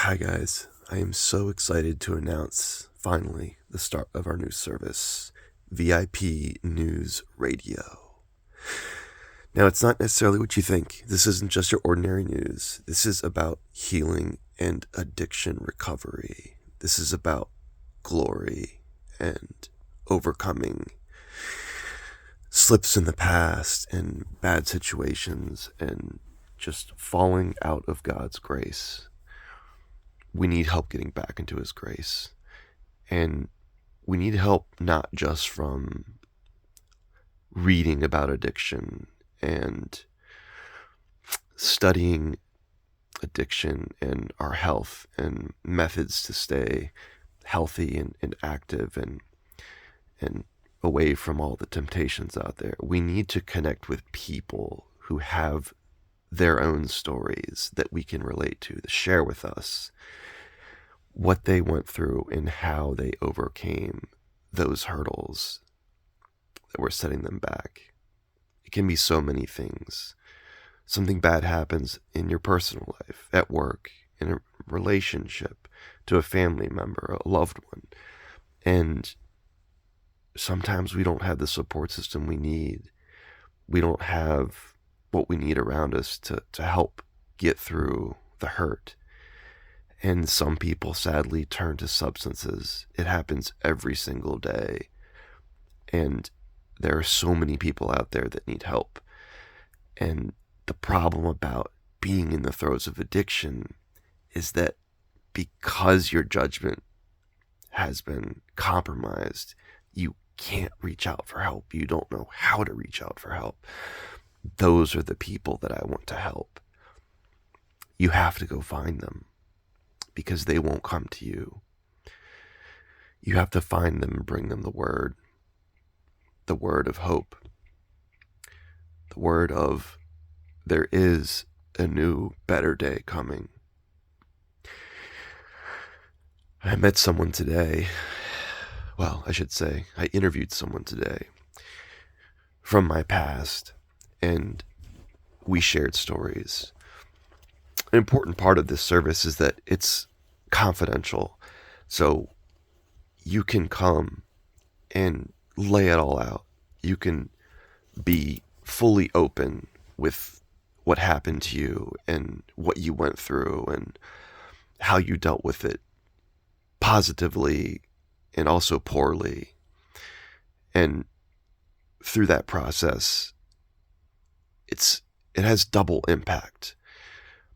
Hi guys, I am so excited to announce finally the start of our new service, VIP News Radio. Now, it's not necessarily what you think. This isn't just your ordinary news. This is about healing and addiction recovery. This is about glory and overcoming slips in the past and bad situations and just falling out of God's grace. We need help getting back into His grace. And we need help not just from reading about addiction and studying addiction and our health and methods to stay healthy and active and away from all the temptations out there. We need to connect with people who have their own stories that we can relate to share with us what they went through and how they overcame those hurdles that were setting them back. It can be so many things. Something bad happens in your personal life, at work, in a relationship, to a family member, a loved one. And sometimes we don't have the support system we need. We don't have what we need around us to help get through the hurt. And some people sadly turn to substances. It happens every single day. And there are so many people out there that need help. And the problem about being in the throes of addiction is that because your judgment has been compromised, you can't reach out for help. You don't know how to reach out for help. Those are the people that I want to help. You have to go find them because they won't come to you. You have to find them and bring them the word of hope, the word of there is a new, better day coming. I met someone today. Well, I should say, I interviewed someone today from my past, and we shared stories. An important part of this service is that it's confidential. So you can come and lay it all out. You can be fully open with what happened to you and what you went through and how you dealt with it positively and also poorly. And through that process, it has double impact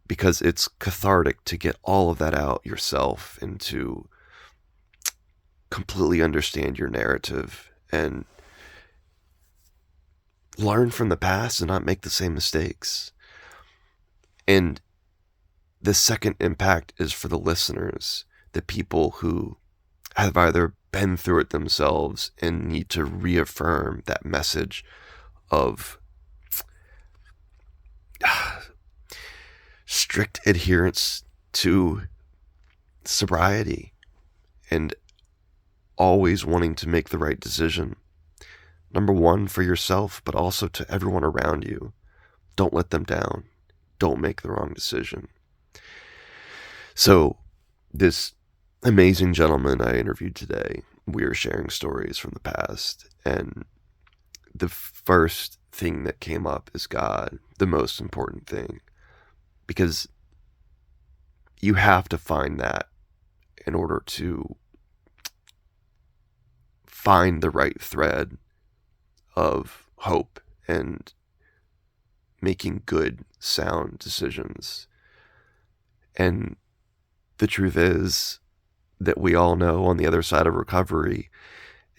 because it's cathartic to get all of that out yourself and to completely understand your narrative and learn from the past and not make the same mistakes. And the second impact is for the listeners, the people who have either been through it themselves and need to reaffirm that message of strict adherence to sobriety and always wanting to make the right decision. Number one, for yourself, but also to everyone around you. Don't let them down. Don't make the wrong decision. So this amazing gentleman I interviewed today, we were sharing stories from the past, and the first thing that came up is God, the most important thing, because you have to find that in order to find the right thread of hope and making good, sound decisions. And the truth is that we all know on the other side of recovery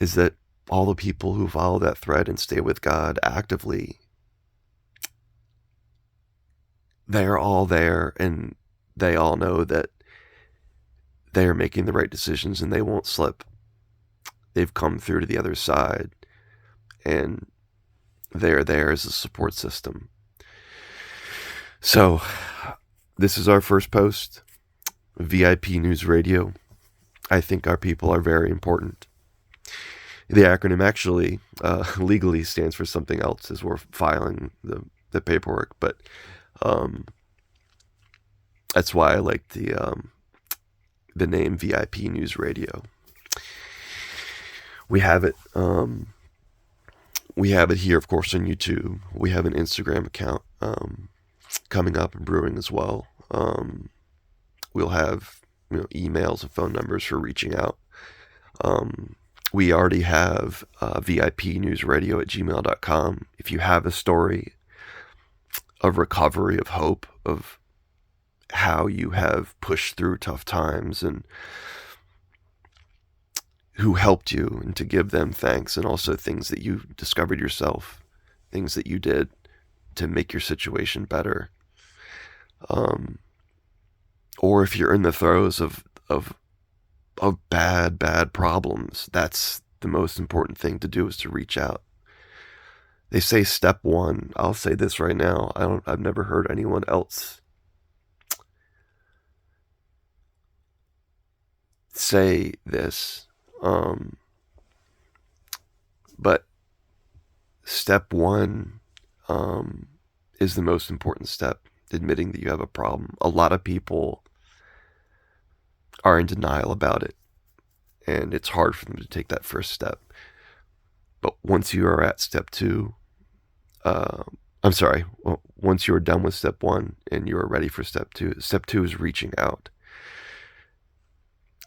is that all the people who follow that thread and stay with God actively, they're all there and they all know that they are making the right decisions and they won't slip. They've come through to the other side and they're there as a support system. So this is our first post, VIP News Radio. I think our people are very important. The acronym actually legally stands for something else as we're filing the paperwork, but that's why I like the the name VIP News Radio. We have it. We have it here, of course, on YouTube. We have an Instagram account coming up and brewing as well. We'll have emails and phone numbers for reaching out. We already have vipnewsradio@gmail.com. If you have a story of recovery, of hope, of how you have pushed through tough times and who helped you, and to give them thanks, and also things that you discovered yourself, things that you did to make your situation better. Or if you're in the throes of bad problems, that's the most important thing to do, is to reach out. They say step one. I'll say this right now. I've never heard anyone else say this. But step one is the most important step, admitting that you have a problem. A lot of people are in denial about it, and it's hard for them to take that first step. But once you are at step two, once you are done with step one and you are ready for step two is reaching out.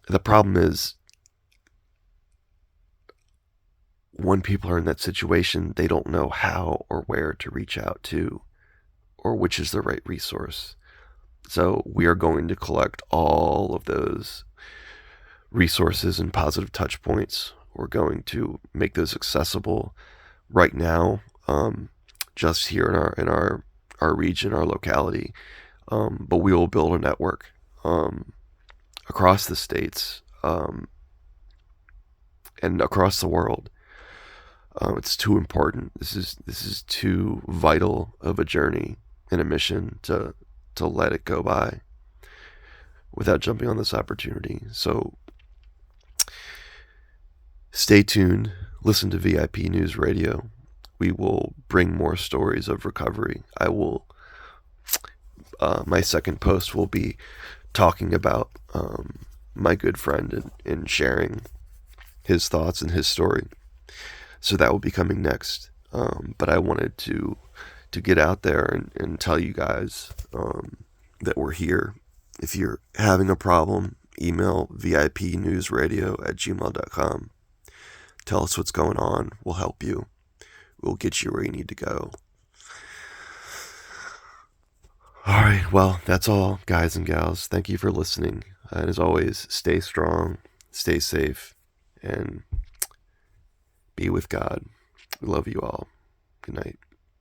The problem is, when people are in that situation, they don't know how or where to reach out to, or which is the right resource. So we are going to collect all of those resources and positive touch points. We're going to make those accessible right now, just here in our region, our locality. But we will build a network across the states and across the world. It's too important. This is too vital of a journey and a mission to let it go by without jumping on this opportunity. So stay tuned. Listen to VIP News Radio. We will bring more stories of recovery. I will. My second post will be talking about my good friend and sharing his thoughts and his story. So that will be coming next. But I wanted to get out there and tell you guys that we're here. If you're having a problem, email vipnewsradio@gmail.com. Tell us what's going on. We'll help you. We'll get you where you need to go. All right, well, that's all, guys and gals. Thank you for listening. And as always, stay strong, stay safe, and be with God. We love you all. Good night.